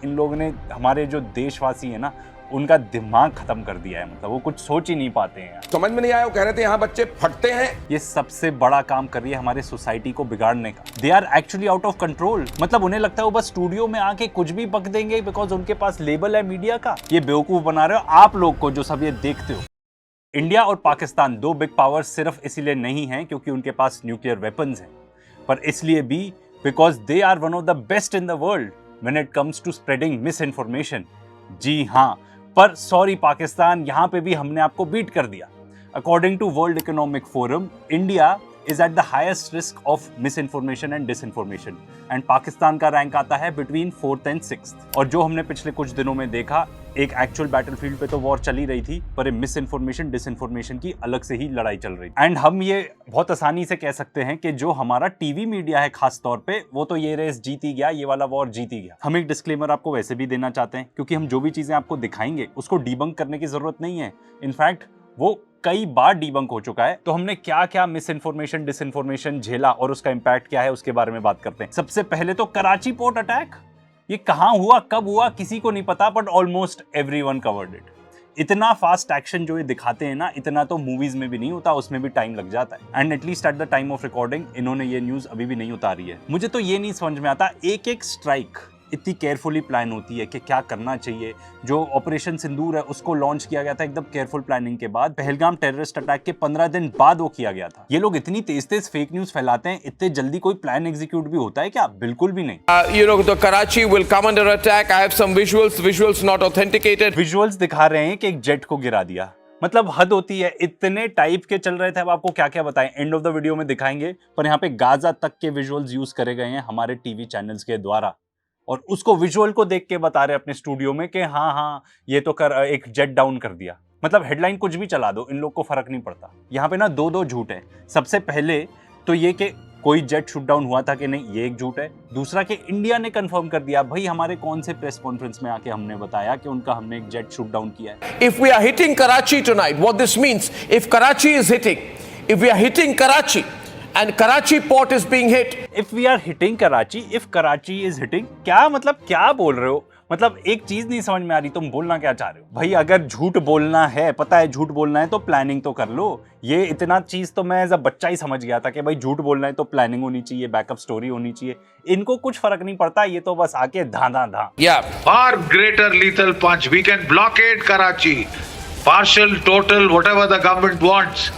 इन लोगों ने हमारे जो देशवासी है ना उनका दिमाग खत्म कर दिया है। मतलब वो कुछ सोच ही नहीं पाते हैं। समझ में नहीं आया, वो कह रहे थे यहाँ बच्चे फटते हैं। ये सबसे बड़ा काम कर रही है हमारे सोसाइटी को बिगाड़ने का। They are actually out of control. मतलब उन्हें लगता है वो बस स्टूडियो में आके कुछ भी बक देंगे बिकॉज उनके पास लेबल है मीडिया का। ये बेवकूफ बना रहे हो आप लोग को जो सब ये देखते हो। इंडिया और पाकिस्तान दो बिग पावर्स सिर्फ इसीलिए नहीं हैं क्योंकि उनके पास न्यूक्लियर वेपन्स हैं, पर इसलिए भी because they are one of the best in the world when it comes to spreading misinformation. जी हाँ, पर सॉरी पाकिस्तान, यहां पे भी हमने आपको बीट कर दिया। According to World Economic Forum, India is at the highest risk of misinformation and disinformation and Pakistan का रैंक आता है between 4th and 6th। और जो हमने पिछले कुछ दिनों में देखा, एक एक्चुअल बैटलफील्ड पे तो वॉर चली रही थी, पर मिस इन्फॉर्मेशन डिसइन्फॉर्मेशन की अलग से ही लड़ाई चल रही। एंड हम ये बहुत आसानी से कह सकते हैं कि जो हमारा टीवी मीडिया है खास तौर पे, वो तो ये रेस जीत ही गया, ये वाला वॉर जीत ही गया। हम एक डिस्क्लेमर आपको वैसे भी देना चाहते हैं क्योंकि हम जो भी चीजें आपको दिखाएंगे उसको डीबंक करने की जरूरत नहीं है। इनफैक्ट वो कई बार डीबंक हो चुका है। तो हमने क्या क्या मिस इन्फॉर्मेशन डिसइन्फॉर्मेशन झेला और उसका इंपैक्ट क्या है उसके बारे में बात करते हैं। सबसे पहले तो कराची पोर्ट अटैक। ये कहां हुआ, कब हुआ, किसी को नहीं पता, but almost everyone covered it. इतना फास्ट एक्शन जो ये दिखाते हैं ना, इतना तो मूवीज में भी नहीं होता, उसमें भी टाइम लग जाता है। And at least at the time of recording इन्होंने ये न्यूज अभी भी नहीं उतारी है। मुझे तो ये नहीं समझ में आता, एक एक स्ट्राइक इतनी केयरफुली प्लान होती है कि क्या करना चाहिए। जो ऑपरेशन सिंदूर है उसको लॉन्च किया गया था एकदम केयरफुल प्लानिंग के बाद। पहलगाम टेररिस्ट अटैक के 15 दिन बाद वो किया गया था। ये लोग इतनी तेज तेज फेक न्यूज फैलाते हैं, इतने जल्दी कोई प्लान एग्जीक्यूट भी होता है क्या? बिल्कुल भी नहीं। You know, the Karachi will come under attack. I have some visuals not authenticated. Visuals दिखा रहे हैं कि एक जेट को गिरा दिया। मतलब हद होती है, इतने टाइप के चल रहे थे। अब आपको क्या क्या बताएं, एंड ऑफ द वीडियो में दिखाएंगे। पर यहाँ पे गाजा तक के विजुअल्स यूज करे गए हैं हमारे टीवी चैनल्स के द्वारा, और उसको विजुअल को देख के बता रहे अपने स्टूडियो में कि हाँ हाँ ये तो एक जेट डाउन कर दिया। मतलब हेडलाइन कुछ भी चला दो, इन लोग को फर्क नहीं पड़ता। यहाँ पे ना दो झूठ है। सबसे पहले तो ये कि कोई जेट शूट डाउन हुआ था कि नहीं, ये एक झूठ है। दूसरा कि इंडिया ने कंफर्म कर दिया। भाई हमारे कौन से प्रेस कॉन्फ्रेंस में आके हमने बताया कि उनका हमने एक जेट शूट डाउन किया है। If we are hitting Karachi tonight, what this means, if Karachi is hitting, if we are hitting Karachi and Karachi port is being hit, if we are hitting Karachi, if Karachi is hitting, क्या मतलब क्या बोल रहे हो? मतलब एक चीज नहीं समझ में आ रही, तुम बोलना क्या चाह रहे हो? भाई अगर झूठ बोलना है, पता है झूठ बोलना है तो प्लानिंग तो कर लो। ये इतना चीज तो मैं एज अ बच्चा ही समझ गया था कि भाई झूठ बोलना है तो प्लानिंग होनी चाहिए, बैकअप स्टोरी होनी चाहिए। इनको कुछ फर्क नहीं पड़ता, ये तो बस आके धा। yeah, Far greater lethal punch. We can blockade Karachi. Partial, total, whatever the government wants.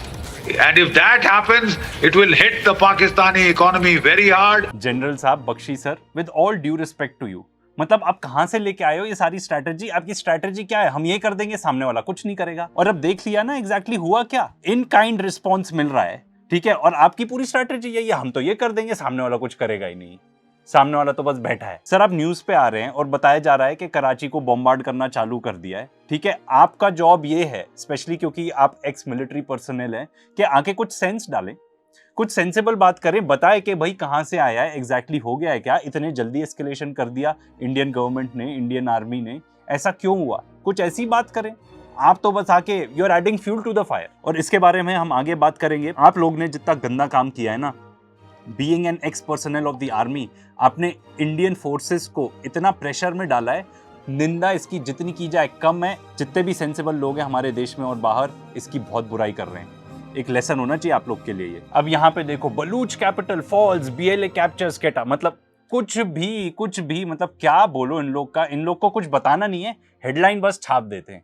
And if that happens, it will hit the Pakistani economy very hard. General साहब, Bakshi sir, with all due respect to you, मतलब आप कहां से लेके आए हो ये सारी स्ट्रैटेजी? आपकी स्ट्रैटेजी क्या है? हम ये कर देंगे, सामने वाला कुछ नहीं करेगा। और अब देख लिया ना एग्जैक्टली हुआ क्या। इन काइंड रिस्पॉन्स मिल रहा है, ठीक है, और आपकी पूरी स्ट्रैटेजी यही है, हम तो ये कर देंगे, सामने वाला कुछ करेगा ही नहीं। सामने वाला तो बस बैठा है। सर आप न्यूज पे आ रहे हैं और बताया जा रहा है कि कराची को बॉम्बार्ड करना चालू कर दिया है, ठीक है। आपका जॉब ये है, स्पेशली क्योंकि आप एक्स मिलिट्री पर्सनल हैं, कि आके कुछ सेंस डालें, कुछ सेंसिबल बात करें, बताए कि भाई कहां से आया है, एग्जैक्टली हो गया है क्या, इतने जल्दी एस्केलेशन कर दिया इंडियन गवर्नमेंट ने, इंडियन आर्मी ने, ऐसा क्यों हुआ? कुछ ऐसी बात करें। आप तो बस आके you are adding fuel to the fire. और इसके बारे में हम आगे बात करेंगे। आप लोग ने जितना गंदा काम किया है ना, being an x personal of the army, आपने इंडियन फोर्सेस को इतना प्रेशर में डाला है, निंदा इसकी जितनी की जाए कम है। जितने भी सेंसिबल लोग हैं हमारे देश में और बाहर, इसकी बहुत बुराई कर रहे हैं। एक लेसन होना चाहिए आप लोग के लिए ये। अब यहाँ पे देखो, Baloch capital falls, BLA captures Quetta, मतलब कुछ भी मतलब क्या बोलो इन लोग का। इन लोग को कुछ बताना नहीं है, हेडलाइन बस छाप देते हैं।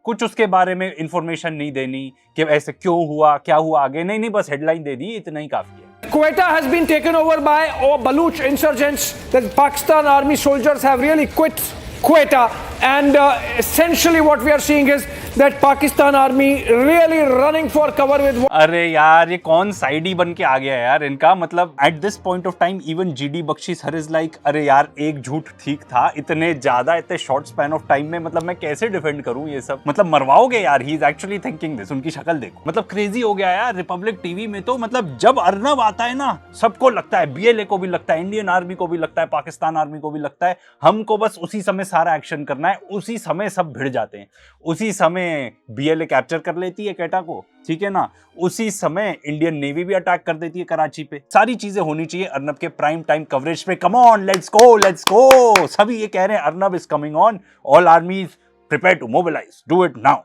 कुछ उसके बारे में इंफॉर्मेशन नहीं देनी कि ऐसे क्यों हुआ, क्या हुआ आगे, नहीं, बस हेडलाइन दे दी, इतना ही काफी है। Quetta has been taken over by Baluch insurgents. The Pakistan army soldiers have really quit Quetta, and essentially what we are seeing is that Pakistan army really running for cover with. अरे यार ये कौन साइडी बन के आ गया यार इनका। मतलब at this point of time even GD Bakshi sir is like, अरे यार एक झूठ ठीक था, इतने ज्यादा इतने शॉर्ट स्पैन ऑफ टाइम में, मतलब मैं कैसे डिफेंड करूं ये सब? मतलब मरवाओगे यार। He is actually thinking this. उनकी शक्ल देखो, मतलब क्रेजी हो गया यार। रिपब्लिक टीवी में तो मतलब जब अर्नब आता है ना, सबको लगता है, BLA को भी लगता है, इंडियन आर्मी को भी लगता है, पाकिस्तान आर्मी को भी लगता है, हमको बस उसी समय सारा एक्शन करना है। उसी समय सब भिड़ जाते हैं, उसी समय समय BLA कैप्चर कर लेती है क्वेटा को, ठीक है ना, उसी समय इंडियन नेवी भी अटैक कर देती है कराची पे। सारी चीजें होनी चाहिए अर्नब के प्राइम टाइम कवरेज पे। Come on, let's go. सभी ये कह रहे हैं Arnab is coming on, all armies prepare to mobilize, do it now.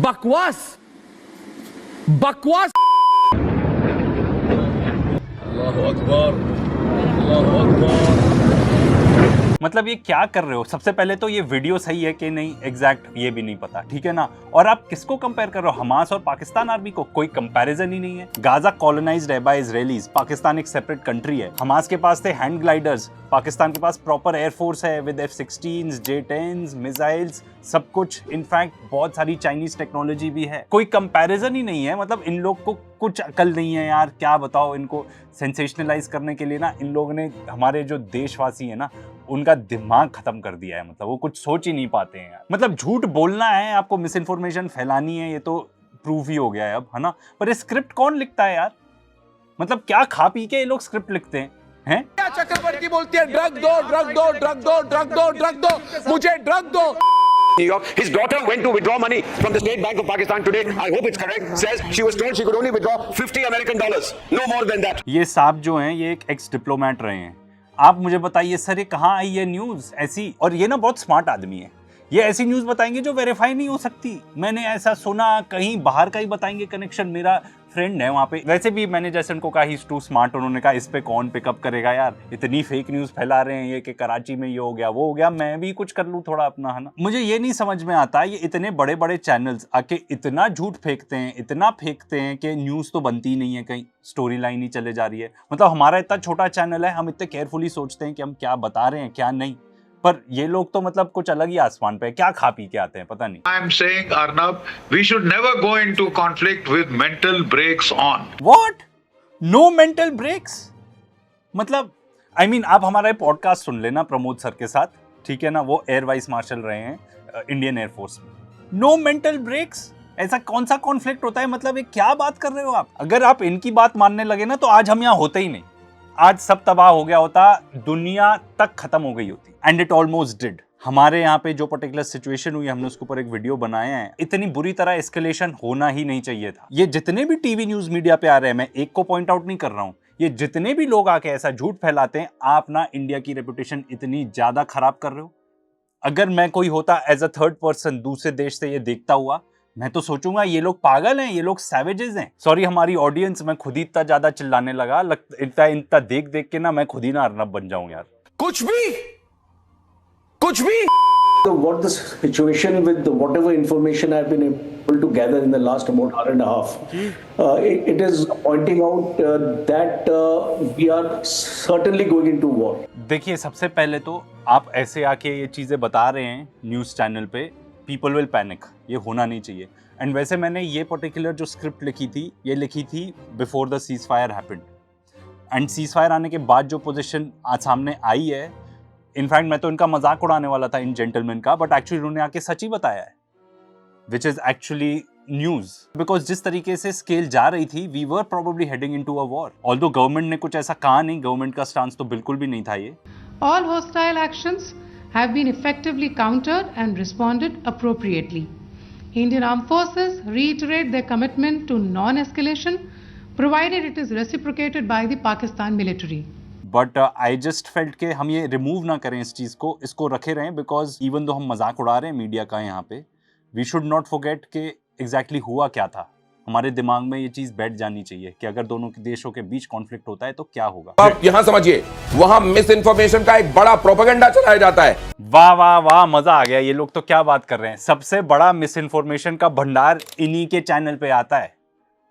बकवास बकवास। मतलब ये क्या कर रहे हो? सबसे पहले तो ये वीडियो सही है कि नहीं एग्जैक्ट ये भी नहीं पता, ठीक है ना। और आप किसको कंपेयर कर रहे हो, हमास और पाकिस्तान आर्मी को? कोई कंपैरिजन ही नहीं है। गाजा कॉलोनाइज्ड है बाय इजरायलीज, पाकिस्तान एक सेपरेट कंट्री है। हमास के पास थे हैंड ग्लाइडर्स, पाकिस्तान के पास प्रॉपर एयरफोर्स है विद F-16s, J-10s, मिसाइल्स, सब कुछ। इनफैक्ट बहुत सारी चाइनीज टेक्नोलॉजी भी है। कोई कंपैरिजन ही नहीं है। मतलब इन लोग को कुछ अकल नहीं है यार, क्या बताओ। इनको सेंसेशनलाइज करने के लिए ना इन लोगों ने हमारे जो देशवासी है ना उनका दिमाग खत्म कर दिया है। मतलब वो कुछ सोच ही नहीं पाते हैं यार। मतलब झूठ बोलना है आपको, मिस इन्फॉर्मेशन फैलानी है, ये तो प्रूफ ही हो गया है अब, है ना। पर ये स्क्रिप्ट कौन लिखता है यार? मतलब क्या खा पी के ये लोग स्क्रिप्ट लिखते हैं? क्या चक्रवर्ती बोलती है, ड्रग दो ड्रग दो ड्रग दो ड्रग दो ड्रग दो, मुझे ड्रग दो। New York. His daughter went to withdraw money from the State Bank of Pakistan today. I hope it's correct. Says she was told she could only withdraw $50 American, no more than that. ये साहब जो हैं ये एक x diplomat रहे हैं। आप मुझे बताइए सर, ये कहाँ आई है न्यूज ऐसी? और ये ना बहुत स्मार्ट आदमी है, ये ऐसी न्यूज बताएंगे जो वेरीफाई नहीं हो सकती। मैंने ऐसा सुना, कहीं बाहर का ही बताएंगे कनेक्शन। मेरा फ्रेंड है वहाँ पे, वैसे भी मैंने जैसे उनको कहा ही इज टू स्मार्ट, उन्होंने कहा इस पे कौन पिकअप करेगा यार, इतनी फेक न्यूज फैला रहे हैं ये कि कराची में ये हो गया वो हो गया, मैं भी कुछ कर लूँ थोड़ा अपना, है ना। मुझे ये नहीं समझ में आता ये इतने बड़े बड़े चैनल्स आके इतना झूठ फेंकते हैं, इतना फेंकते हैं कि न्यूज तो बनती ही नहीं है, कहीं स्टोरी लाइन ही चले जा रही है। मतलब हमारा इतना छोटा चैनल है, हम इतने केयरफुली सोचते हैं कि हम क्या बता रहे हैं क्या नहीं, पर ये लोग तो मतलब कुछ अलग ही आसमान पे क्या खा पी के आते हैं पता नहीं। I am saying, Arnab, we should never go into conflict with mental breaks on. What? No mental breaks? मतलब I mean, आप हमारा पॉडकास्ट सुन लेना प्रमोद सर के साथ, ठीक है ना, वो एयर वाइस मार्शल रहे हैं इंडियन एयरफोर्स में। No mental breaks? ऐसा कौन सा कॉन्फ्लिक्ट होता है? मतलब ये क्या बात कर रहे हो आप? अगर आप इनकी बात मानने लगे ना तो आज हम यहाँ होते ही नहीं, आज सब तबाह हो गया होता, दुनिया तक खत्म हो गई होती। And it almost did. हमारे यहाँ पे जो पर्टिकुलर सिचुएशन हुई, हमने उसके ऊपर एक वीडियो बनाया है। इतनी बुरी तरह एस्केलेशन होना ही नहीं चाहिए था। ये जितने भी टीवी न्यूज मीडिया पे आ रहे हैं, मैं एक को पॉइंट आउट नहीं कर रहा हूँ, ये जितने भी लोग आके ऐसा झूठ फैलाते हैं, आप ना इंडिया की रेपुटेशन इतनी ज्यादा खराब कर रहे हो। अगर मैं कोई होता एज अ थर्ड पर्सन दूसरे देश से ये देखता हुआ, मैं तो सोचूंगा ये लोग पागल हैं, ये लोग सैवेजेस हैं। सॉरी हमारी ऑडियंस, मैं खुद ही इतना ज्यादा चिल्लाने लगा, इतना देख देख के ना मैं खुद ही ना अर्नब बन जाऊं यार। कुछ भी So what the situation with the whatever information I've been able to gather in the last about hour and a half, it is pointing out that we are certainly going into war. देखिए सबसे पहले तो आप ऐसे आके ये चीजें बता रहे हैं न्यूज चैनल पे, पीपल विल पैनिक, ये होना नहीं चाहिए। एंड वैसे मैंने ये पर्टिकुलर जो स्क्रिप्ट लिखी थी, ये लिखी थी before the cease fire happened. And cease fire आने के बाद जो पोजीशन आज सामने आई है, इनफैक्ट मैं तो इनका मजाक उड़ाने वाला था इन जेंटलमैन का, बट एक्चुअली उन्होंने आके सच ही बताया है, which is actually news. Because जिस तरीके से स्केल जा रही थी, we were probably heading into a war. Although government ने कुछ ऐसा कहा नहीं, गवर्नमेंट का स्टांस तो बिल्कुल भी नहीं था ये। All hostile actions have been effectively countered and responded appropriately. Indian Armed Forces reiterate their commitment to non-escalation, provided it is reciprocated by the Pakistan military. But I just felt के हम ये remove ना करें इस चीज़ को, इसको रखे रहें, बिकॉज इवन दो हम मजाक उड़ा रहे हैं मीडिया का यहाँ पे, वी शुड नॉट फॉरगेट कि एग्जैक्टली हुआ क्या था। हमारे दिमाग में ये चीज़ बैठ जानी चाहिए कि अगर दोनों देशों के बीच कॉन्फ्लिक्ट होता है तो क्या होगा। आप यहाँ समझिए, वहां मिस इन्फॉर्मेशन का एक बड़ा प्रोपेगेंडा चलाया जाता है। वाह वाह वाह, मजा आ गया। ये लोग तो क्या बात कर रहे हैं, सबसे बड़ा मिस इन्फॉर्मेशन का भंडार इन्हीं के चैनल पे आता है,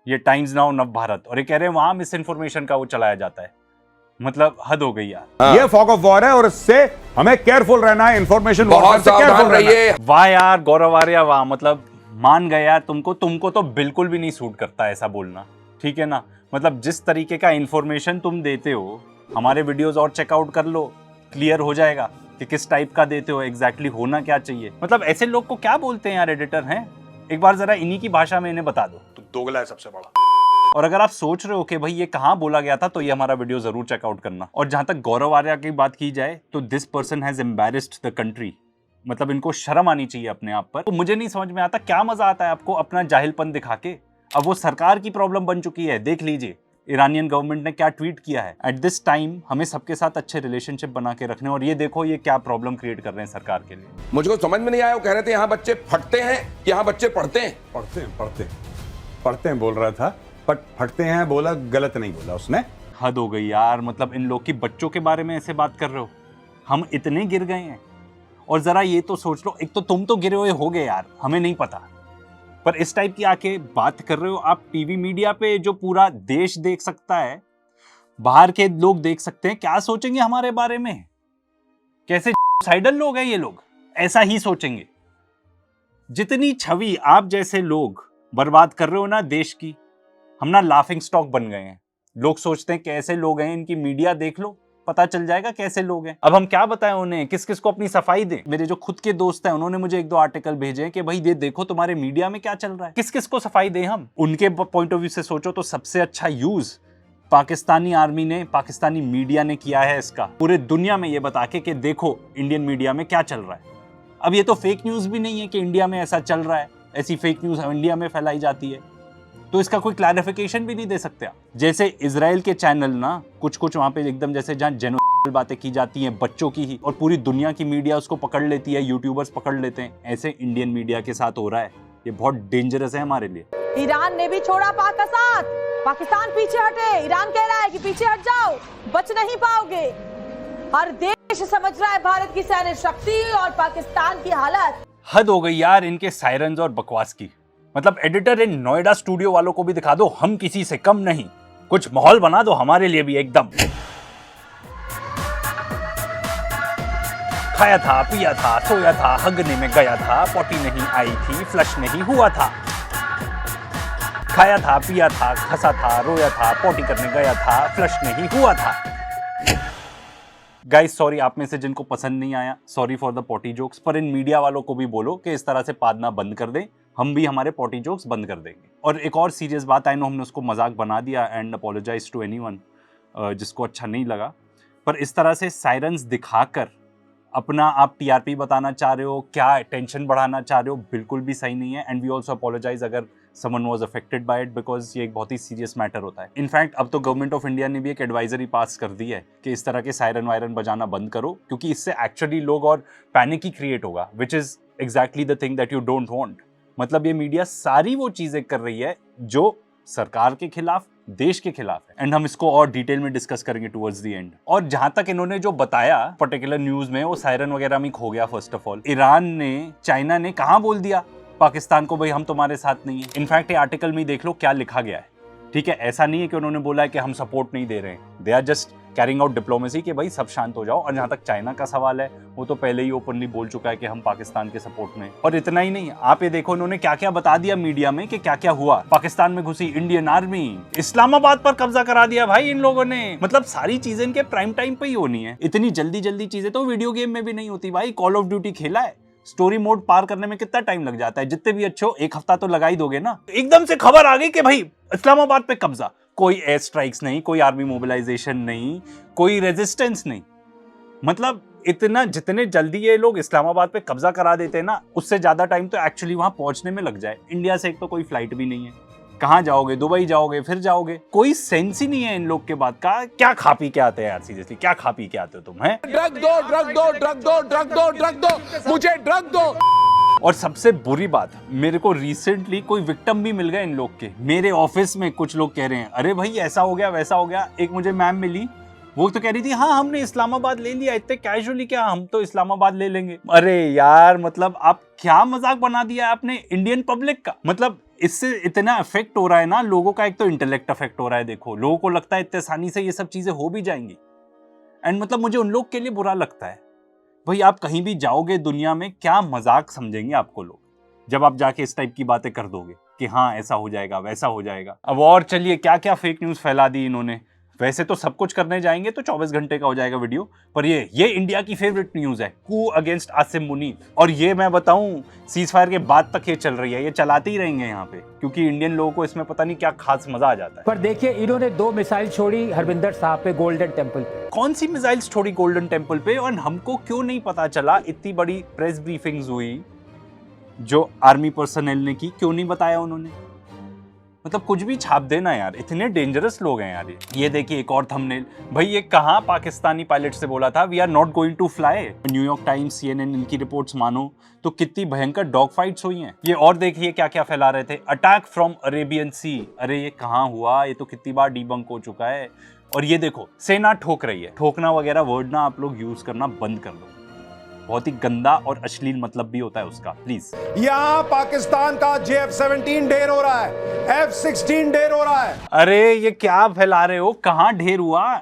ये टाइम्स नाउ नव भारत, और ये कह रहे हैं वहां मिस इन्फॉर्मेशन का वो चलाया जाता है। मतलब हद हो गई यार। ये फॉग ऑफ वॉर है और इससे हमें केयरफुल रहना है, इंफॉर्मेशन बहुत सावधान रहिए। वाह यार गौरव आर्या, वाह, मतलब मान गए यार। तुमको तो बिल्कुल भी नहीं सूट करता ऐसा बोलना, ठीक है ना। मतलब जिस तरीके का इंफॉर्मेशन तुम देते हो, हमारे वीडियोस और चेकआउट कर लो, क्लियर हो जाएगा कि किस टाइप का देते हो, एग्जैक्टली होना क्या चाहिए। मतलब ऐसे लोग को क्या बोलते हैं यार, एडिटर हैं? एक बार जरा इन्हीं की भाषा में इन्हें बता दो। तो दोगला है सबसे बड़ा। और अगर आप सोच रहे हो कि भाई ये कहाँ बोला गया था, तो ये हमारा वीडियो जरूर चेकआउट करना। और जहां तक गौरव आर्या की बात की जाए, तो this person has embarrassed the country मतलब इनको शर्म आनी चाहिए अपने आप पर। तो मुझे नहीं समझ में आता क्या मजा आता है आपको अपना जाहिलपन दिखा के। अब वो सरकार की प्रॉब्लम बन चुकी है। देख लीजिए ईरानियन गवर्नमेंट ने क्या ट्वीट किया है। एट दिस टाइम हमें सबके साथ अच्छे रिलेशनशिप बना के रखने, और ये देखो ये क्या प्रॉब्लम क्रिएट कर रहे हैं सरकार के लिए। मुझको समझ में नहीं आया, वो कह रहे थे यहाँ बच्चे फटते हैं कि यहाँ बच्चे पढ़ते हैं। पढ़ते हैं बोल रहा था, बट फटते हैं बोला, गलत नहीं बोला उसने। हद हो गई यार, मतलब इन लोग की बच्चों के बारे में ऐसे बात कर रहे हो। हम इतने गिर गए हैं। और जरा ये तो सोच लो, एक तो तुम तो गिरे हुए हो गए यार, हमें नहीं पता, पर इस टाइप की आके बात कर रहे हो आप टीवी मीडिया पे, जो पूरा देश देख सकता है, बाहर के लोग देख सकते हैं। क्या सोचेंगे हमारे बारे में? कैसे साइडल लोग हैं ये लोग, ऐसा ही सोचेंगे। जितनी छवि आप जैसे लोग बर्बाद कर रहे हो ना देश की, हम ना लाफिंग स्टॉक बन गए हैं। लोग सोचते हैं कैसे लोग हैं, इनकी मीडिया देख लो, पता चल जाएगा कैसे लोग हैं। अब हम क्या बताएं उन्हें, किस किस को अपनी सफाई दें। मेरे जो खुद के दोस्त हैं उन्होंने मुझे 1-2 आर्टिकल भेजे हैं कि भाई ये देखो तुम्हारे मीडिया में क्या चल रहा है। किस किस को सफाई दें हम? उनके पॉइंट ऑफ व्यू से सोचो तो सबसे अच्छा यूज पाकिस्तानी आर्मी ने, पाकिस्तानी मीडिया ने किया है इसका, पूरे दुनिया में ये बता के कि देखो इंडियन मीडिया में क्या चल रहा है। अब ये तो फेक न्यूज भी नहीं है कि इंडिया में ऐसा चल रहा है, ऐसी फेक न्यूज इंडिया में फैलाई जाती है, तो इसका कोई क्लैरिफिकेशन भी नहीं दे सकते आप। जैसे इजराइल के चैनल ना कुछ वहां पे एकदम जैसे जहां जेनोसाइडल बातें की जाती हैं बच्चों की ही, और पूरी दुनिया की मीडिया उसको पकड़ लेती है, यूट्यूबर्स पकड़ लेते हैं, ऐसे इंडियन मीडिया के साथ हो रहा है। ये बहुत डेंजरस है हमारे लिए। ईरान ने भी छोड़ा पाक का साथ, पाकिस्तान पीछे हटे। ईरान कह रहा है कि पीछे हट जाओ, बच नहीं पाओगे। हर देश समझ रहा है भारत की सैन्य शक्ति और पाकिस्तान की हालत। हद हो गई यार इनके सायरन्स और बकवास की। मतलब एडिटर इन नोएडा स्टूडियो वालों को भी दिखा दो हम किसी से कम नहीं, कुछ माहौल बना दो हमारे लिए भी एकदम। खाया था, पिया था, सोया था, हगने में गया था, पॉटी नहीं आई थी, फ्लश नहीं हुआ था। खाया था, पिया था, हंसा था, रोया था, पॉटी करने गया था, फ्लश नहीं हुआ था। गाइस सॉरी आप में से जिनको पसंद नहीं आया, sorry for the potty jokes, पर इन मीडिया वालों को भी बोलो कि इस तरह से पादना बंद कर दें, हम भी हमारे पॉटी जोक्स बंद कर देंगे। और एक और सीरियस बात, आई नो हमने उसको मजाक बना दिया एंड अपोलोजाइज टू एनीवन जिसको अच्छा नहीं लगा, पर इस तरह से सायरन्स दिखाकर अपना आप टीआरपी बताना चाह रहे हो, क्या टेंशन बढ़ाना चाह रहे हो, बिल्कुल भी सही नहीं है। एंड वी ऑल्सो अपोलोजाइज अगर someone was affected by it, because ये एक बहुत ही सीरियस मैटर होता है। इनफैक्ट अब तो गवर्नमेंट ऑफ इंडिया ने भी एक एडवाइजरी पास कर दी है कि इस तरह के सायरन वायरन बजाना बंद करो, क्योंकि इससे एक्चुअली लोग और पैनिक ही क्रिएट होगा, which is exactly the thing that you don't want. मतलब ये मीडिया सारी वो चीजें कर रही है जो सरकार के खिलाफ, देश के खिलाफ है। एंड हम इसको और डिटेल में डिस्कस करेंगे टुवर्ड्स द एंड। और जहां तक इन्होंने जो बताया पर्टिकुलर न्यूज में, वो सायरन वगैरह में खो गया। फर्स्ट ऑफ ऑल ईरान ने, चाइना ने कहां बोल दिया पाकिस्तान को भाई हम तुम्हारे साथ नहीं है। इनफैक्ट ये आर्टिकल में देख लो क्या लिखा गया है, ठीक है। ऐसा नहीं है कि उन्होंने बोला है कि हम सपोर्ट नहीं दे रहे हैं, they are just carrying out diplomacy कि भाई सब शांत हो जाओ। और जहां तक चाइना का सवाल है, वो तो पहले ही ओपनली बोल चुका है कि हम पाकिस्तान के सपोर्ट में। और इतना ही नहीं, आप ये देखो इन्होंने क्या क्या बता दिया मीडिया में कि क्या क्या हुआ। पाकिस्तान में घुसी इंडियन आर्मी, इस्लामाबाद पर कब्जा करा दिया भाई इन लोगों ने। मतलब सारी चीजें इनके प्राइम टाइम पे ही होनी है। इतनी जल्दी जल्दी चीजें तो वीडियो गेम में भी नहीं होती भाई। कॉल ऑफ ड्यूटी खेला है, स्टोरी मोड पार करने में कितना टाइम लग जाता है। जितने भी अच्छे हो, 1 हफ्ता तो लगा ही दोगे ना। एकदम से खबर आ गई कि भाई इस्लामाबाद पे कब्जा, कोई एयर स्ट्राइक्स नहीं, कोई आर्मी मोबिलाइजेशन नहीं, कोई रेजिस्टेंस नहीं। मतलब इतना जितने जल्दी ये लोग इस्लामाबाद पे कब्जा करा देते हैं ना, उससे ज्यादा टाइम तो एक्चुअली वहां पहुंचने में लग जाए। इंडिया से एक तो कोई फ्लाइट भी नहीं है, कहां जाओगे, दुबई जाओगे, फिर जाओगे, कोई सेंस ही नहीं है इन लोग के बाद का। क्या खा पी के आते हैं यार, सीरियसली क्या खा पी के आते हो तुम? हैं ड्रग दो, ड्रग दो, ड्रग दो, ड्रग दो, ड्रग दो, मुझे ड्रग दो। और सबसे बुरी बात, मेरे को रिसेंटली कोई विक्टिम भी मिल गए इन लोग के। मेरे ऑफिस में कुछ लोग कह रहे हैं अरे भाई ऐसा हो गया, वैसा हो गया। एक मुझे मैम मिली, वो तो कह रही थी हाँ हमने इस्लामाबाद ले लिया, इतने कैजुअली, क्या हम तो इस्लामाबाद ले लेंगे। अरे यार मतलब आप क्या मजाक बना दिया आपने इंडियन पब्लिक का। मतलब इससे इतना अफेक्ट हो रहा है ना लोगों का। एक तो इंटेलेक्ट अफेक्ट हो रहा है, देखो लोगों को लगता है इतने आसानी से ये सब चीजें हो भी जाएंगी। एंड मतलब मुझे उन लोग के लिए बुरा लगता है। भाई आप कहीं भी जाओगे दुनिया में, क्या मजाक समझेंगे आपको लोग जब आप जाके इस टाइप की बातें कर दोगे कि हाँ ऐसा हो जाएगा, वैसा हो जाएगा। अब और चलिए क्या क्या फेक न्यूज फैला दी इन्होंने। वैसे तो सब कुछ करने जाएंगे तो 24 घंटे का हो जाएगा वीडियो, पर ये इंडिया की फेवरेट न्यूज है, कू अगेंस्ट आसिम मुनीर। और ये मैं बताऊं, सीज फायर के बाद तक ये चल रही है, ये चलाते ही रहेंगे यहाँ पे, क्योंकि इंडियन लोगों को इसमें पता नहीं क्या खास मजा आ जाता है। पर देखिए, इन्होंने 2 मिसाइल छोड़ी हरविंदर साहब पे गोल्डन टेम्पल पे। कौन सी मिसाइल्स छोड़ी गोल्डन टेम्पल पे, और हमको क्यों नहीं पता चला? इतनी बड़ी प्रेस ब्रीफिंग्स हुई जो आर्मी पर्सनल ने की, क्यों नहीं बताया उन्होंने? मतलब कुछ भी छाप देना यार, इतने डेंजरस लोग हैं यार। ये देखिए एक और थंबनेल, भाई ये कहाँ पाकिस्तानी पायलट से बोला था we are not going to fly. New York Times, CNN इनकी रिपोर्ट्स मानो तो कितनी भयंकर डॉग फाइट्स हुई हैं। ये और देखिए क्या क्या फैला रहे थे, अटैक फ्रॉम अरेबियन सी। अरे ये कहाँ हुआ? ये तो कितनी बार डीबंक हो चुका है। और ये देखो सेना ठोक रही है। ठोकना वगैरह वर्ड ना आप लोग यूज करना बंद कर दो, बहुत ही गंदा और अश्लील मतलब भी होता है उसका, प्लीज। यहाँ पाकिस्तान का JF-17 ढेर हो रहा है, F-16 ढेर हो रहा है। अरे ये क्या फैला रहे हो? कहाँ ढेर हुआ?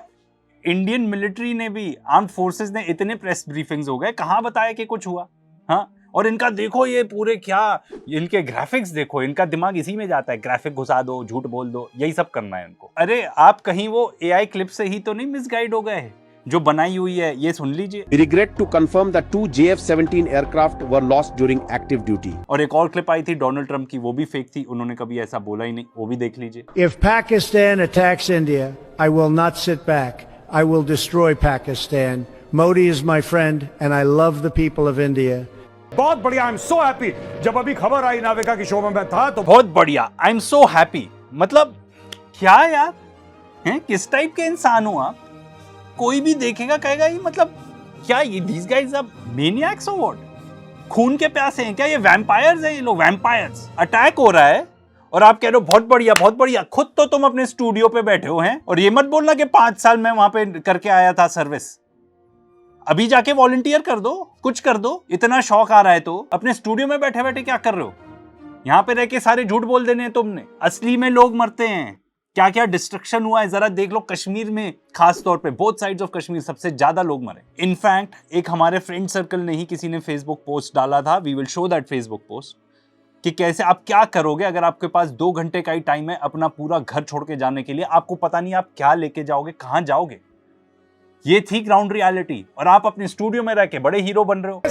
इंडियन मिलिट्री ने भी, आर्म्ड फोर्सेस ने इतने प्रेस ब्रीफिंग्स हो गए, कहाँ बताया कि कुछ हुआ? हाँ, और इनका देखो ये पूरे क्या, इनके ग्राफिक्स देखो, इनका दिमाग इसी में जाता है, ग्राफिक घुसा दो, झूठ बोल दो, यही सब करना है इनको। अरे आप कहीं वो AI क्लिप से ही तो नहीं मिसगाइड हो गए जो बनाई हुई है? ये सुन लीजिए। We regret to confirm that 2 JF-17 aircraft were lost during active duty. और एक और क्लिप आई थी डोनाल्ड ट्रंप की, वो भी फेक थी, उन्होंने कभी ऐसा बोला ही नहीं, वो भी देख लीजिए। If Pakistan attacks India, I will not sit back. I will destroy Pakistan. Modi is my friend and I love the people of India. बहुत बढ़िया, आई एम सो हैप्पी। जब अभी खबर आई नाविका की शो में मैं था तो बहुत बढ़िया, आई एम सो हैप्पी। मतलब क्या यार, हैं किस टाइप के इंसान हो आप? कोई भी देखेगा कहेगा ये मतलब क्या, ये these guys are maniacs or what? खून के प्यासे हैं क्या ये? वैम्पायर्स हैं ये लोग, वैम्पायर्स। अटैक हो रहा है और आप कह रहे हो बहुत बढ़िया बहुत बढ़िया। खुद तो तुम अपने स्टूडियो पे बैठे हो हैं, और ये मत बोलना कि 5 साल मैं वहां पे करके आया था सर्विस। अभी जाके वॉलंटियर कर दो, कुछ कर दो। इतना शौक आ रहा है तो अपने स्टूडियो में बैठे बैठे क्या कर रहे हो? यहाँ पे रह के सारे झूठ बोल देने हैं तुमने। असली में लोग मरते हैं, क्या क्या डिस्ट्रक्शन हुआ है जरा देख लो। कश्मीर में खास तौर पे बोथ साइड्स ऑफ कश्मीर सबसे ज्यादा लोग मरे। इनफैक्ट एक हमारे फ्रेंड सर्कल ने ही किसी ने फेसबुक पोस्ट डाला था, we will show that Facebook post, कि कैसे आप क्या करोगे अगर आपके पास 2 घंटे का ही टाइम है अपना पूरा घर छोड़ के जाने के लिए। आपको पता नहीं आप क्या लेके जाओगे, कहां जाओगे। ये थी ग्राउंड रियलिटी, और आप अपने स्टूडियो में रह के बड़े हीरो बन रहे हो।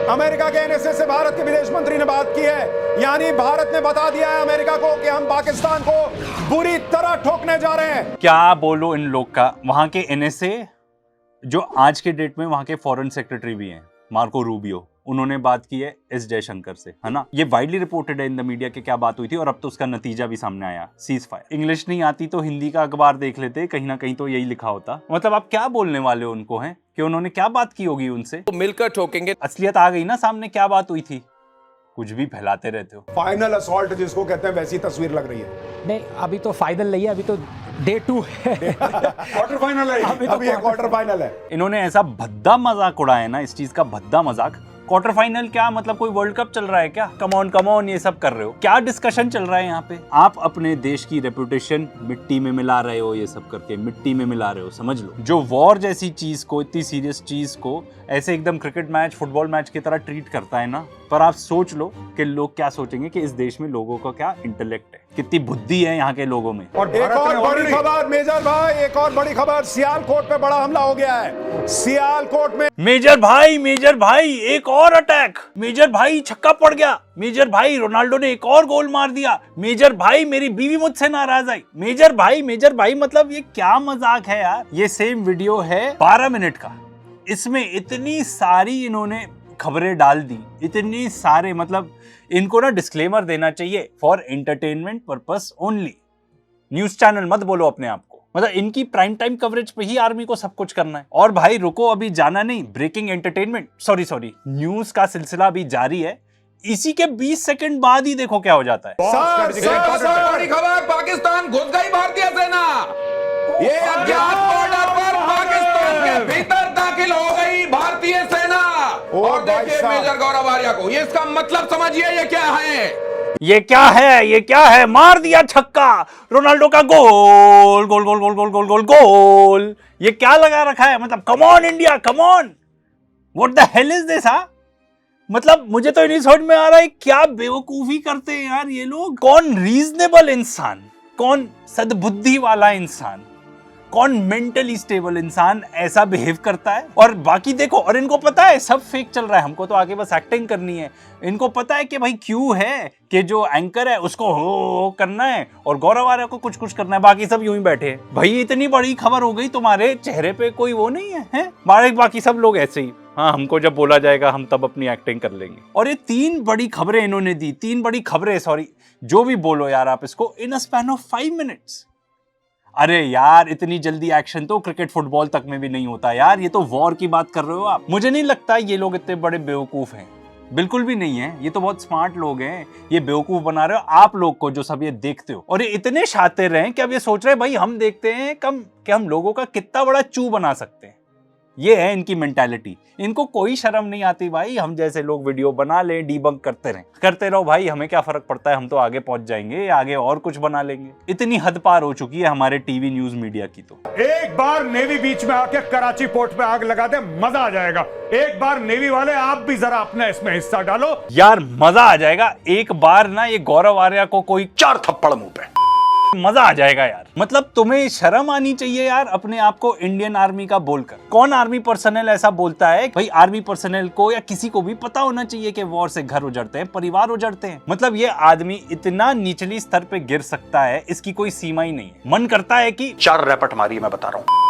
अमेरिका के NSA से भारत के विदेश मंत्री ने बात की है, यानी भारत ने बता दिया है अमेरिका को कि हम पाकिस्तान को बुरी तरह ठोकने जा रहे हैं। क्या बोलो इन लोग का। वहां के NSA जो आज के डेट में वहां के फॉरेन सेक्रेटरी भी हैं, मार्को रूबियो, उन्होंने बात की है S जयशंकर से, है ना। ये वाइडली रिपोर्टेड है इन द मीडिया के क्या बात हुई थी, और अब तो उसका नतीजा भी सामने आया, सीज फायर। इंग्लिश नहीं आती तो हिंदी का अखबार देख लेते, कहीं ना कहीं तो यही लिखा होता। मतलब आप क्या बोलने वाले हो उनको, हैं कि उन्होंने क्या बात की होगी उनसे? तो मिलकर ठोकेंगे। असलियत आ गई ना सामने, क्या बात हुई थी। कुछ भी फैलाते रहते हो। फाइनल असॉल्ट जिसको कहते हैं वैसी तस्वीर लग रही है। नहीं, अभी तो फाइनल नहीं है, अभी तो Day 2 है। क्वार्टर फाइनल है, अभी क्वार्टर फाइनल है। इन्होंने ऐसा भद्दा मजाक उड़ाया ना, इस चीज का भद्दा मजाक। क्वार्टर फाइनल क्या मतलब, कोई वर्ल्ड कप चल रहा है क्या? कम ऑन ये सब कर रहे हो, क्या डिस्कशन चल रहा है यहाँ पे? आप अपने देश की रेपुटेशन मिट्टी में मिला रहे हो, ये सब करके मिट्टी में मिला रहे हो, समझ लो। जो वॉर जैसी चीज को, इतनी सीरियस चीज को ऐसे एकदम क्रिकेट मैच, फुटबॉल मैच की तरह ट्रीट करता है ना, पर आप सोच लो कि लोग क्या सोचेंगे कि इस देश में लोगों का क्या इंटेलेक्ट है, कितनी बुद्धि है यहाँ के लोगों में। और एक और बड़ी खबर मेजर भाई, एक और बड़ी खबर, सियालकोट पे बड़ा हमला हो गया है। सियालकोट में मेजर भाई एक और अटैक। मेजर भाई छक्का पड़ गया। मेजर भाई रोनाल्डो ने एक और गोल मार दिया। मेजर भाई मेरी बीवी मुझसे नाराज आई। मेजर भाई मतलब ये क्या मजाक है यार। ये सेम वीडियो है 12 मिनट का, इसमें इतनी सारी इन्होंने खबरें डाल दी, इतनी सारे, मतलब इनको ना डिस्क्लेमर देना चाहिए, for entertainment purpose only. News channel मत बोलो अपने आप को, मतलब इनकी प्राइम टाइम कवरेज पे ही आर्मी को सब कुछ करना है। और भाई रुको, अभी जाना नहीं, ब्रेकिंग एंटरटेनमेंट सॉरी न्यूज का सिलसिला भी जारी है। इसी के 20 सेकंड बाद ही देखो क्या हो जाता है। बड़ी खबर, पाकिस्तान घुस गई भारतीय सेना। ये अज्ञात बॉर्डर पर पाकिस्तान के भीतर दाखिल हो गई भारतीय सेना। और देखिए मेजर गौरव आर्या को, ये इसका मतलब समझिए ये क्या है। ये क्या है, मार दिया छक्का, रोनाल्डो का गोल गोल गोल गोल गोल गोल गोल गोल। ये क्या लगा रखा है, मतलब come on India, come on, what the hell is this. मतलब मुझे तो नहीं समझ में आ रहा है क्या बेवकूफी करते हैं यार ये लोग। कौन रीजनेबल इंसान, कौन सद्बुद्धि वाला इंसान, कौन मेंटली स्टेबल इंसान ऐसा बिहेव करता है? और बाकी देखो, और इनको पता है सब फेक चल रहा है, हमको तो आगे बस एक्टिंग करनी है। इनको पता है कि भाई क्यों है कि जो एंकर है उसको हो करना है और गौरव आर्या को कुछ करना है, बाकी सब यूं ही बैठे हैं। भाई इतनी बड़ी खबर हो गई, तुम्हारे चेहरे पे कोई वो नहीं है? बाकी सब लोग ऐसे ही, हाँ हमको जब बोला जाएगा हम तब अपनी एक्टिंग कर लेंगे। और ये 3 बड़ी खबरें इन्होंने दी, 3 बड़ी खबरें, सॉरी जो भी बोलो यार आप इसको, इन अ स्पैन ऑफ 5 मिनट्स। अरे यार इतनी जल्दी एक्शन तो क्रिकेट फुटबॉल तक में भी नहीं होता यार, ये तो वॉर की बात कर रहे हो आप। मुझे नहीं लगता ये लोग इतने बड़े बेवकूफ हैं, बिल्कुल भी नहीं है। ये तो बहुत स्मार्ट लोग हैं, ये बेवकूफ बना रहे हो आप लोग को जो सब ये देखते हो। और ये इतने शातिर हैं कि अब ये सोच रहे हैं भाई हम देखते हैं कम कि हम लोगों का कितना बड़ा चू बना सकते हैं। ये है इनकी मेंटालिटी, इनको कोई शर्म नहीं आती भाई। हम जैसे लोग वीडियो बना लें, डीबंक करते रहो भाई, हमें क्या फर्क पड़ता है, हम तो आगे पहुंच जाएंगे, आगे और कुछ बना लेंगे। इतनी हद पार हो चुकी है हमारे टीवी न्यूज मीडिया की। तो एक बार नेवी बीच में आके कराची पोर्ट पे आग लगा दे, मजा आ जाएगा। एक बार नेवी वाले आप भी जरा अपना इसमें हिस्सा डालो यार, मजा आ जाएगा। एक बार ना ये गौरव आर्या को कोई 4 थप्पड़ मुंह पे, मजा आ जाएगा यार। मतलब तुम्हें शर्म आनी चाहिए यार अपने आप को इंडियन आर्मी का बोलकर। कौन आर्मी पर्सनल ऐसा बोलता है? भाई आर्मी पर्सनल को या किसी को भी पता होना चाहिए कि वॉर से घर उजड़ते हैं, परिवार उजड़ते हैं। मतलब ये आदमी इतना निचली स्तर पे गिर सकता है, इसकी कोई सीमा ही नहीं है। मन करता है कि 4 रैपट मारी, मैं बता रहा हूँ।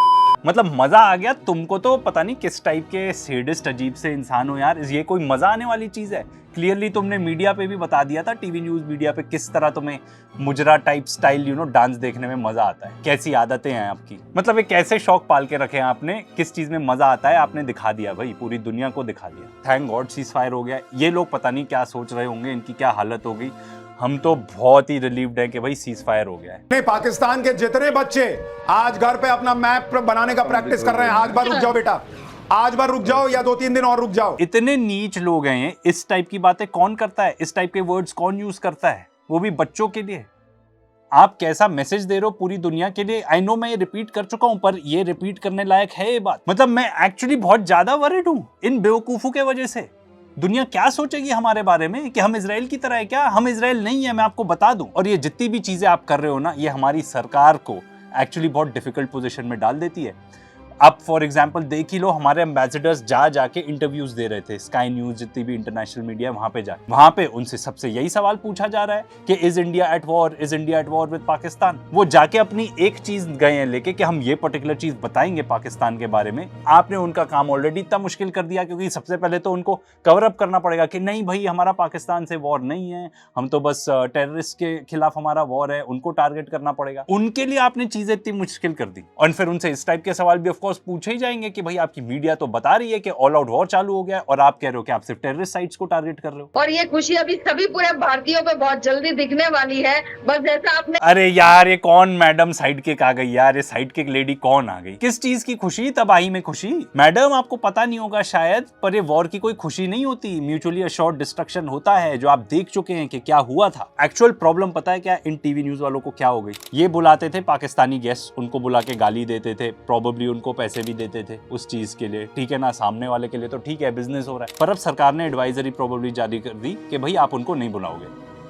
मतलब मजा आ गया। तुमको तो पता नहीं किस टाइप के सैडिस्ट अजीब से इंसान हो यार, ये कोई मजा आने वाली चीज है? क्लियरली तुमने मीडिया पे भी बता दिया था, टीवी न्यूज मीडिया पे, किस तरह तुम्हें मुजरा टाइप स्टाइल डांस देखने में मजा आता है, कैसी आदतें हैं आपकी। मतलब ये कैसे शौक पाल के रखे हैं आपने, किस चीज में मजा आता है आपने दिखा दिया भाई, पूरी दुनिया को दिखा दिया। थैंक गॉड सीज फायर हो गया। ये लोग पता नहीं क्या सोच रहे होंगे, इनकी क्या हालत हो गई। हम तो बहुत ही रिलीव्ड है कि भाई सीज फायर हो गया है। पाकिस्तान के जितने बच्चे आज घर पे अपना मैप बनाने का प्रैक्टिस कर रहे हैं, आज बार रुक जाओ बेटा, आज बार रुक जाओ या 2-3 दिन और रुक जाओ। इतने नीच लोग हैं, इस टाइप की बातें कौन करता है? इस टाइप के वर्ड्स कौन यूज करता है, वो भी बच्चों के लिए? आप कैसा मैसेज दे रहे हो पूरी दुनिया के लिए? आई नो मैं ये रिपीट कर चुका हूं, पर ये रिपीट करने लायक है ये बात। मतलब मैं एक्चुअली बहुत ज्यादा वरीड हूं इन बेवकूफों के वजह से। दुनिया क्या सोचेगी हमारे बारे में कि हम इजराइल की तरह है क्या? हम इजराइल नहीं है, मैं आपको बता दूं। और ये जितनी भी चीजें आप कर रहे हो ना, ये हमारी सरकार को एक्चुअली बहुत डिफिकल्ट पोजीशन में डाल देती है। अब फॉर एग्जांपल देख ही लो, हमारे एम्बेसडर्स जाके इंटरव्यूज दे रहे थे, स्काई न्यूज जितनी भी इंटरनेशनल मीडिया वहां पे उनसे सबसे यही सवाल पूछा जा रहा है कि is India at war, is India at war with Pakistan. वो जाके अपनी एक चीज गए हैं लेके कि हम ये पर्टिकुलर चीज बताएंगे पाकिस्तान के बारे में। आपने उनका काम ऑलरेडी इतना मुश्किल कर दिया, क्योंकि सबसे पहले तो उनको कवर अप करना पड़ेगा कि नहीं भाई हमारा पाकिस्तान से वॉर नहीं है, हम तो बस टेररिस्ट के खिलाफ हमारा वॉर है, उनको टारगेट करना पड़ेगा। उनके लिए आपने चीजें इतनी मुश्किल कर दी। और फिर उनसे इस टाइप के सवाल भी ऑफकोर्स पूछे ही जाएंगे कि भाई आपकी मीडिया तो बता रही है कि ऑल आउट वॉर चालू हो गया है और आप कह रहे हो कि आप सिर्फ टेररिस्ट साइट्स को टारगेट कर रहे हो। और ये खुशी अभी सभी पूरे भारतीयों पे बहुत जल्दी दिखने वाली है, बस जैसा आपने। अरे यार ये कौन मैडम साइड किक आ गई यार, ये साइड किक लेडी कौन आ गई? किस चीज की खुशी? तबाही में खुशी? मैडम आपको पता नहीं होगा शायद, पर ये वॉर की कोई खुशी नहीं होती, म्यूचुअली अशोर्ड डिस्ट्रक्शन होता है, जो आप देख चुके हैं कि क्या हुआ था। एक्चुअल प्रॉब्लम पता है क्या इन टीवी न्यूज वालों को क्या हो गई? ये बुलाते थे पाकिस्तानी गेस्ट, उनको बुला के गाली देते थे, प्रोबेबली उनको पैसे भी देते थे उस चीज के लिए, ठीक है ना? सामने वाले के लिए तो ठीक है, बिजनेस हो रहा है। पर अब सरकार ने एडवाइजरी प्रोबेबली जारी कर दी कि भाई आप उनको नहीं बुलाओगे,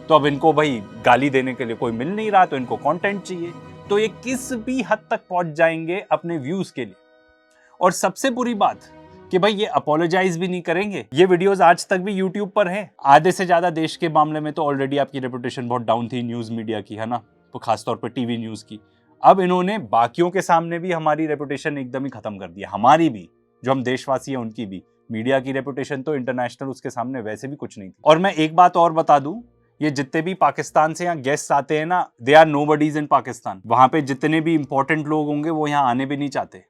तो अब इनको भाई गाली देने के लिए कोई मिल नहीं रहा, तो इनको कंटेंट चाहिए। तो ये किस भी हद तक पहुंच जाएंगे अपने व्यूज के लिए। और सबसे बुरी बात कि भाई ये अपोलोजाइज भी नहीं करेंगे। ये वीडियोस आज तक भी यूट्यूब पर है। आधे से ज्यादा देश के मामले में तो ऑलरेडी आपकी रेपुटेशन बहुत डाउन थी न्यूज मीडिया की, है ना, तो खासतौर पर टीवी न्यूज की। अब इन्होंने बाकियों के सामने भी हमारी रेपुटेशन एकदम ही खत्म कर दिया, हमारी भी, जो हम देशवासी हैं उनकी भी। मीडिया की रेपुटेशन तो इंटरनेशनल उसके सामने वैसे भी कुछ नहीं थी। और मैं एक बात और बता दूं, ये जितने भी पाकिस्तान से यहाँ गेस्ट आते हैं ना, दे आर नोबडीज इन पाकिस्तान। वहां पे जितने भी इंपॉर्टेंट लोग होंगे वो यहाँ आने भी नहीं चाहते।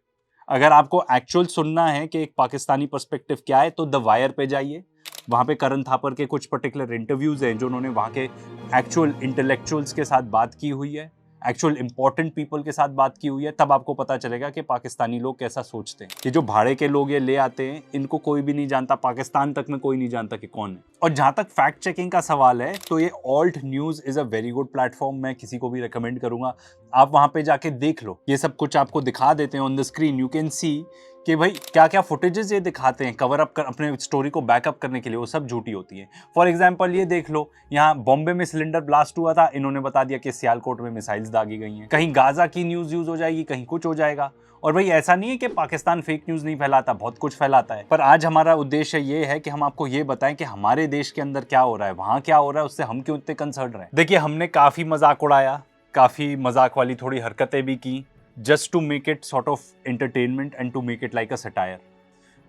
अगर आपको एक्चुअल सुनना है कि एक पाकिस्तानी पर्सपेक्टिव क्या है, तो द वायर पे जाइए। वहां पे करण थापर के कुछ पर्टिकुलर इंटरव्यूज हैं जो उन्होंने वहां के एक्चुअल इंटेलेक्चुअल्स के साथ बात की हुई है, एक्चुअल इंपॉर्टेंट पीपल के साथ बात की हुई है। तब आपको पता चलेगा कि पाकिस्तानी लोग कैसा सोचते हैं। कि जो भाड़े के लोग ये ले आते हैं, इनको कोई भी नहीं जानता, पाकिस्तान तक में कोई नहीं जानता कि कौन है। और जहां तक फैक्ट चेकिंग का सवाल है, तो ये alt news is a very good platform. मैं किसी को भी रिकमेंड करूंगा, आप वहां पे जाके देख लो, ये सब कुछ आपको दिखा देते हैं on the screen. You can see कि भाई क्या क्या फुटेजेस ये दिखाते हैं कवर अप कर अपने स्टोरी को बैकअप करने के लिए, वो सब झूठी होती है। फॉर एग्जांपल ये देख लो, यहाँ बॉम्बे में सिलेंडर ब्लास्ट हुआ था, इन्होंने बता दिया कि सियालकोट में मिसाइल्स दागी गई हैं। कहीं गाजा की न्यूज़ यूज़ हो जाएगी, कहीं कुछ हो जाएगा। और भाई ऐसा नहीं है कि पाकिस्तान फेक न्यूज़ नहीं फैलाता, बहुत कुछ फैलाता है। पर आज हमारा उद्देश्य ये है कि हम आपको ये बताएं कि हमारे देश के अंदर क्या हो रहा है, वहाँ क्या हो रहा है, उससे हम क्यों इतने कंसर्न रहे। देखिए, हमने काफ़ी मजाक उड़ाया, काफ़ी मजाक वाली थोड़ी हरकतें भी की, just to make it sort of entertainment and to make it like a satire.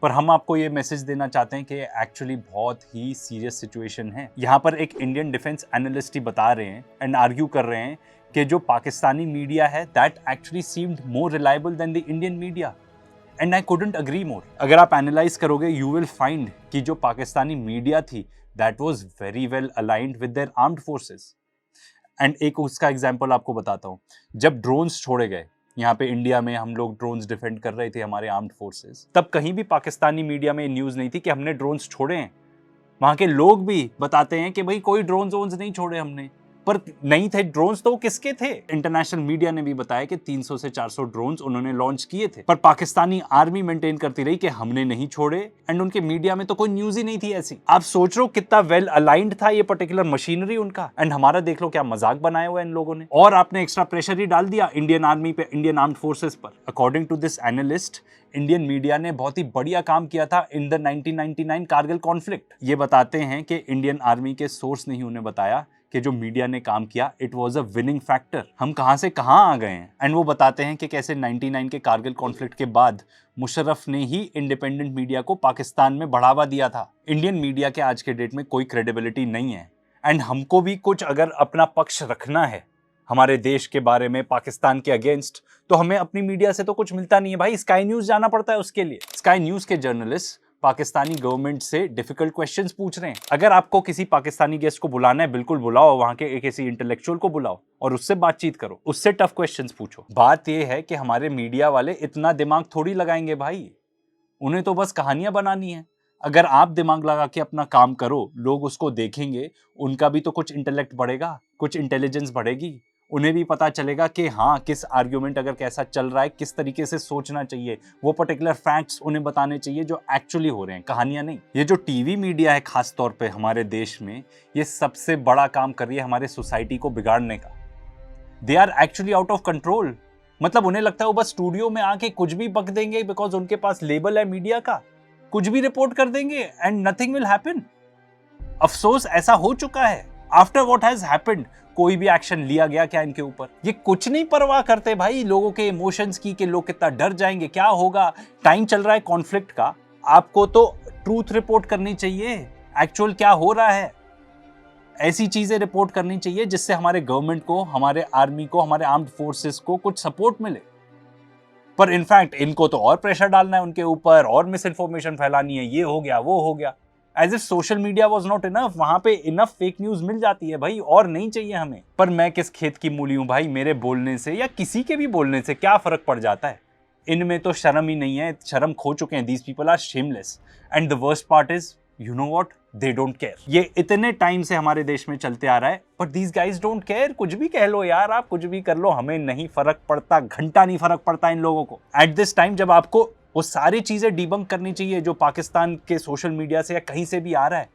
पर हम आपको ये मैसेज देना चाहते हैं कि एक्चुअली बहुत ही सीरियस सिचुएशन है। यहाँ पर एक इंडियन डिफेंस एनालिस्ट ही बता रहे हैं एंड आर्ग्यू कर रहे हैं कि जो पाकिस्तानी मीडिया है that actually seemed more reliable then the Indian media, and I couldn't agree मोर। अगर आप एनालाइज करोगे यू विल फाइंड कि जो पाकिस्तानी मीडिया थी that was very well aligned with their armed forces. And एक उसका एग्जांपल आपको बताता हूँ। जब ड्रोन्स छोड़े गए यहाँ पे इंडिया में, हम लोग ड्रोन्स डिफेंड कर रहे थे हमारे आर्म्ड फोर्सेस, तब कहीं भी पाकिस्तानी मीडिया में न्यूज़ नहीं थी कि हमने ड्रोन्स छोड़े हैं। वहाँ के लोग भी बताते हैं कि भाई कोई ड्रोन्स नहीं छोड़े हमने, पर नहीं थे ड्रोन्स तो वो किसके थे। इंटरनेशनल मीडिया ने भी बताया कि 300 से 400 ड्रोन्स उन्होंने लॉन्च किए थे, पर पाकिस्तानी आर्मी मेंटेन करती रही कि हमने नहीं छोड़े, एंड उनके मीडिया में तो कोई न्यूज़ ही नहीं थी ऐसी। आप सोच रहे हो कितना वेल अलाइंड था ये पर्टिकुलर मशीनरी उनका, एंड हमारा देख लो क्या मजाक बनाया हुआ है इन लोगों ने। और आपने एक्स्ट्रा प्रेशर ही डाल दिया इंडियन आर्मी पे, इंडियन आर्म्ड फोर्सेस पर। According to this analyst, Indian media ने बहुत ही बढ़िया काम किया था इन द 1999 कारगिल कॉन्फ्लिक्ट। ये बताते हैं कि इंडियन आर्मी के सोर्स ने ही उन्हें बताया कि जो मीडिया ने काम किया it was a winning factor. हम कहां से कहां आ गए हैं। एंड वो बताते हैं कि कैसे 99 के कारगिल कॉन्फ्लिक्ट के बाद मुशर्रफ ने ही इंडिपेंडेंट मीडिया को पाकिस्तान में बढ़ावा दिया था। इंडियन मीडिया के आज के डेट में कोई क्रेडिबिलिटी नहीं है, एंड हमको भी कुछ अगर अपना पक्ष रखना है हमारे देश के बारे में, पाकिस्तान के अगेंस्ट, तो हमें अपनी मीडिया से तो कुछ मिलता नहीं है भाई। स्काई न्यूज़ जाना पड़ता है उसके लिए। स्काई न्यूज़ के जर्नलिस्ट पाकिस्तानी गवर्नमेंट से डिफिकल्ट क्वेश्चंस पूछ रहे हैं। अगर आपको किसी पाकिस्तानी गेस्ट को बुलाना है, बिल्कुल बुलाओ, वहां के किसी इंटेलेक्चुअल को बुलाओ और उससे बातचीत करो, उससे टफ क्वेश्चंस पूछो। बात यह है कि हमारे मीडिया वाले इतना दिमाग थोड़ी लगाएंगे भाई, उन्हें तो बस कहानियां बनानी है। अगर आप दिमाग लगा के अपना काम करो, लोग उसको देखेंगे, उनका भी तो कुछ इंटेलेक्ट बढ़ेगा, कुछ इंटेलिजेंस बढ़ेगी, उन्हें भी पता चलेगा कि हाँ किस आर्ग्यूमेंट अगर कैसा चल रहा है, किस तरीके से सोचना चाहिए, वो पर्टिकुलर फैक्ट्स उन्हें बताने चाहिए जो एक्चुअली हो रहे हैं, कहानियां नहीं। ये जो टीवी मीडिया है खास तौर पे हमारे देश में, ये सबसे बड़ा काम कर रही है हमारे सोसाइटी को बिगाड़ने का। They are actually out of control. मतलब उन्हें लगता है वो बस स्टूडियो में आके कुछ भी बक देंगे बिकॉज उनके पास लेबल है मीडिया का, कुछ भी रिपोर्ट कर देंगे एंड नथिंग विल हैपन। अफसोस ऐसा हो चुका है। आफ्टर व्हाट हैज हैपेंड, कोई भी एक्शन लिया गया क्या इनके ऊपर? ये कुछ नहीं परवाह करते भाई लोगों के इमोशंस की, कि लोग कितना डर जाएंगे, क्या होगा। टाइम चल रहा है कॉन्फ्लिक्ट का, आपको तो ट्रूथ रिपोर्ट करनी चाहिए, एक्चुअल क्या हो रहा है, ऐसी चीजें रिपोर्ट करनी चाहिए जिससे हमारे गवर्नमेंट को, हमारे आर्मी को, हमारे आर्म्ड फोर्सेस को कुछ सपोर्ट मिले। पर इनफैक्ट इनको तो और प्रेशर डालना है उनके ऊपर, और मिस इन्फॉर्मेशन फैलानी है, ये हो गया वो हो गया। As if social media was not enough, वहां पे इनफ फेक न्यूज मिल जाती है भाई, और नहीं चाहिए हमें। पर मैं किस खेत की मूली हूं भाई, मेरे बोलने से या किसी के भी बोलने से क्या फर्क पड़ जाता है। इनमें तो शर्म ही नहीं है, शर्म खो चुके हैं। These people are shameless and the worst part is, you know what, they don't care. ये इतने टाइम से हमारे देश में चलते आ रहा है, but these guys don't care. कुछ भी कह लो यार, आप कुछ भी कर लो, हमें नहीं फर्क पड़ता, घंटा नहीं फर्क पड़ता इन लोगों को। एट दिस टाइम जब आपको वो सारी चीजें डिबंक करनी चाहिए जो पाकिस्तान के सोशल मीडिया से या कहीं से भी आ रहा है,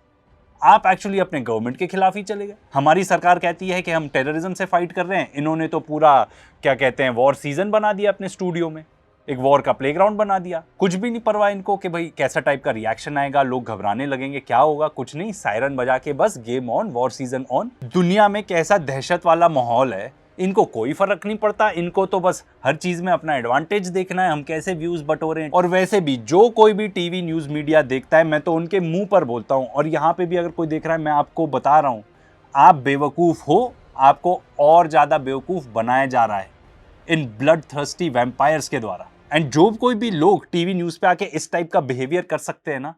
आप एक्चुअली अपने गवर्नमेंट के खिलाफ ही चले गए। हमारी सरकार कहती है कि हम टेररिज्म से फाइट कर रहे हैं, इन्होंने तो पूरा क्या कहते हैं वॉर सीजन बना दिया अपने स्टूडियो में, एक वॉर का प्लेग्राउंड बना दिया। कुछ भी नहीं परवाह इनको कि भाई कैसा टाइप का रिएक्शन आएगा, लोग घबराने लगेंगे, क्या होगा, कुछ नहीं, सायरन बजा के बस game on, war season on. दुनिया में कैसा दहशत वाला माहौल है, इनको कोई फर्क नहीं पड़ता। इनको तो बस हर चीज में अपना एडवांटेज देखना है, हम कैसे व्यूज बटोरें। और वैसे भी जो कोई भी टीवी न्यूज मीडिया देखता है, मैं तो उनके मुंह पर बोलता हूं, और यहाँ पे भी अगर कोई देख रहा है, मैं आपको बता रहा हूं, आप बेवकूफ हो, आपको और ज्यादा बेवकूफ बनाया जा रहा है इन ब्लड थर्स्टी वैम्पायर्स के द्वारा। एंड जो कोई भी लोग टीवी न्यूज पे आके इस टाइप का बिहेवियर कर सकते हैं ना,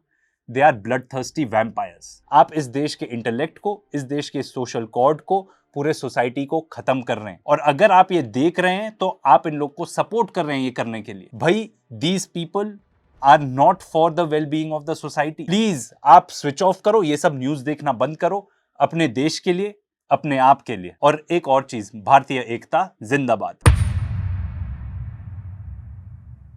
they are blood thirsty vampires. आप इस देश के इंटेलेक्ट को, इस देश के सोशल कॉर्ड को, पूरे सोसाइटी को खत्म कर रहे हैं। और अगर आप ये देख रहे हैं तो आप इन लोग को सपोर्ट कर रहे हैं ये करने के लिए। भाई these people are not for the well being of the society. Please आप स्विच ऑफ करो, ये सब न्यूज देखना बंद करो, अपने देश के लिए, अपने आप के लिए। और एक और चीज, भारतीय एकता जिंदाबाद।